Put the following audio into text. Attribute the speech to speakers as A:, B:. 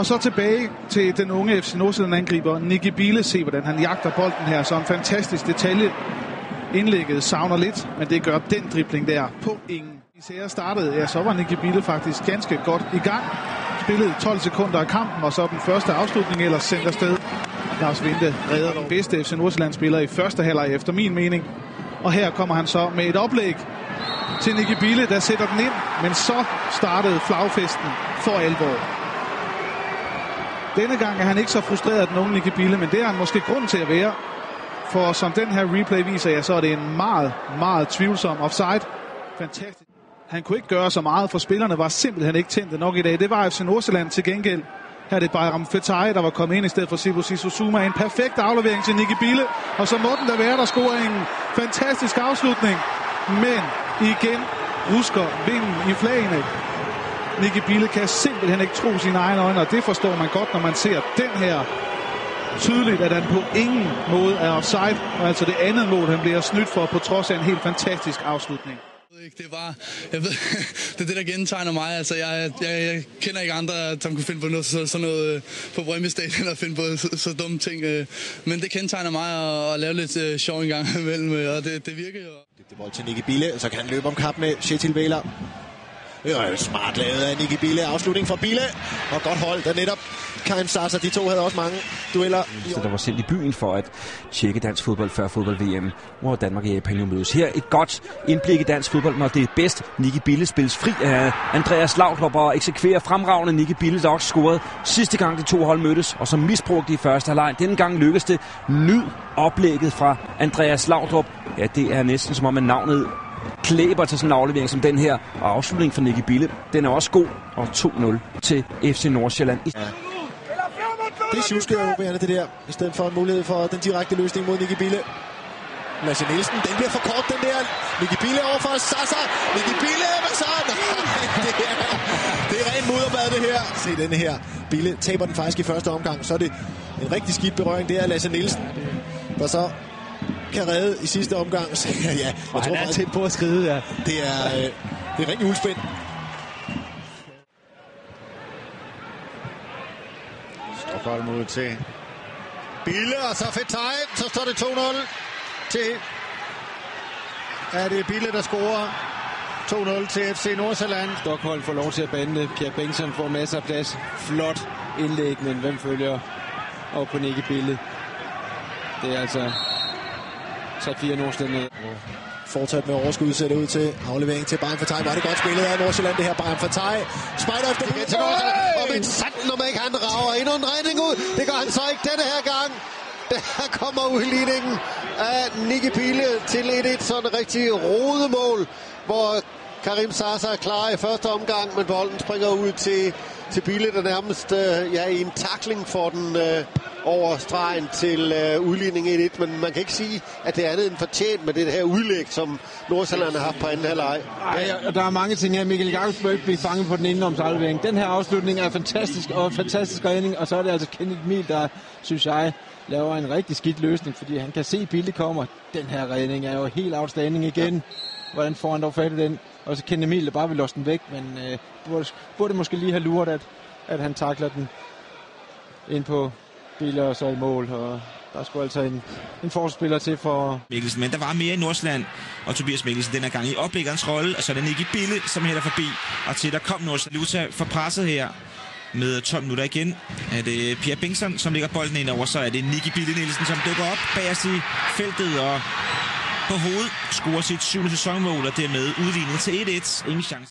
A: Og så tilbage til den unge FC Nordsjælland angriber Nicky Biehle. Se, hvordan han jagter bolden her. Så en fantastisk detalje. Indlægget savner lidt, men det gør den dribling der på ingen. I serien startede, ja, så var Nicky Biehle faktisk ganske godt i gang. Spillede 12 sekunder af kampen, og så den første afslutning ellers sendt afsted. Lars Vinde redder den bedste FC Nordsjælland-spiller i første halvleg efter min mening. Og her kommer han så med et oplæg til Nicky Biehle, der sætter den ind. Men så startede flagfesten for alvor. Denne gang er han ikke så frustreret, den unge Nicky Biehle, men det er han måske grund til at være. For som den her replay viser, ja, så er det en meget, meget tvivlsom offside. Fantastisk. Han kunne ikke gøre så meget, for spillerne var simpelthen ikke tændte nok i dag. Det var FC Nordsjælland til gengæld. Her er det Bayram Fetai, der var kommet ind i stedet for Sibu Sissoko. En perfekt aflevering til Nicky Biehle. Og så må den der være, der scorer en fantastisk afslutning. Men igen rusker vinden i flagene. Nicky Biehle kan simpelthen ikke tro sine egne øjne, og det forstår man godt, når man ser den her. Tydeligt, at han på ingen måde er offside, og altså det andet mål, han bliver snydt for, på trods af en helt fantastisk afslutning.
B: Det var, jeg ved, det er det, der gentegner mig. Altså, jeg kender ikke andre, som kunne finde på noget, sådan noget på Brøndby Stadion og finde på så dumme ting. Men det kendetegner mig at lave lidt sjov en gang imellem, og det virker jo.
C: Det bold til Nicky Biehle, så kan han løbe om kap med Kjetil Wæler. Smart lavet af Nicky Biehle. Afslutning fra Biehle. Og godt hold, der netop Karim Zaza. De to havde også mange dueller.
D: Så der var selv i byen for at tjekke dansk fodbold før fodbold-VM, hvor Danmark og Japan jo mødes. Her et godt indblik i dansk fodbold, når det er bedst. Nicky Biehle spilles fri af Andreas Laudrup og eksekverer fremragende Nicky Biehle, der også scorede sidste gang de to hold mødtes, og så misbrugte de i første halvleg. Denne gang lykkedes det. Nyd oplægget fra Andreas Laudrup. Ja, det er næsten som om at navnet klæber til sådan en aflevering som den her. Og afslutningen fra Nicky Biehle, den er også god. Og 2-0 til FC Nordsjælland.
C: Ja. Det er sjuskeøverbærende det der, i stedet for en mulighed for den direkte løsning mod Nicky Biehle. Lasse Nielsen, den bliver for kort, den der. Nicky Biehle over for Zaza. Nicky Biehle, hvad så? Det er rent mudderbad det her. Se denne her. Biehle taber den faktisk i første omgang. Så er det en rigtig skidt berøring. Det er Lasse Nielsen, der så kan redde i sidste omgang. Ja, jeg tror
E: han er tæt på at skride, ja.
C: Det er rigtig uldspænd.
F: Stråbold mod til Biehle, og så Fetai. Så står det 2-0 til... Ja, det er Biehle, der scorer. 2-0 til FC Nordsjælland.
E: Stockholm får lov til at bande. Pierre Bengtsson får masser af plads. Flot indlæg, men hvem følger op på Nicky Biehle? Det er altså 3-4 Nordsjælland.
C: Fortsat med overskud ser det ud til. Aflevering til Bayram Fetai. Var det godt spillet af Nordsjælland det her. Bayram Fetai spejder efter igen til Nordsjælland. Og med satan, når man ikke han rager endnu en redning ud. Det gør han så ikke denne her gang. Der kommer udligningen af Nicky Biehle til 1-1. Sådan en rigtig rodemål, hvor Karim Zaza er klar i første omgang, men bolden springer ud til Biehle, der nærmest i en tackling får den over stregen til udligning 1-1, men man kan ikke sige, at det er andet end fortjent med det her udlæg, som Nordsjælland har haft på anden halvleg.
E: Ja, der er mange ting her. Michael Jakobs bør ikke blive fanget på den indenomsaflevering. Den her afslutning er fantastisk, og en fantastisk redning, og så er det altså Kenneth Miel, der, synes jeg, laver en rigtig skidt løsning, fordi han kan se, at Biehle kommer. Den her redning er jo helt outstanding igen. Ja. Hvordan får han dog fat i den? Og så Kenneth Miel, der bare vil låse den væk, men burde måske lige have luret, at han takler den ind på Biehle og så i mål, og der skulle altså en forspiller til for
G: Mikkelsen, men der var mere i Nordsjælland, og Tobias Mikkelsen den her gang i oplæggerens rolle, og så er det Nicky Biehle, som hælder forbi, og til der kom Nordsjælland Luta for presset her med 12 minutter igen. Er det Pierre Bengtsson, som lægger bolden ind over, så er det Nicky Biehle Nielsen, som dukker op bagerst i feltet og på hovedet scorer sit 7. sæsonmål, og dermed udlignet til 1-1. Ingen chance.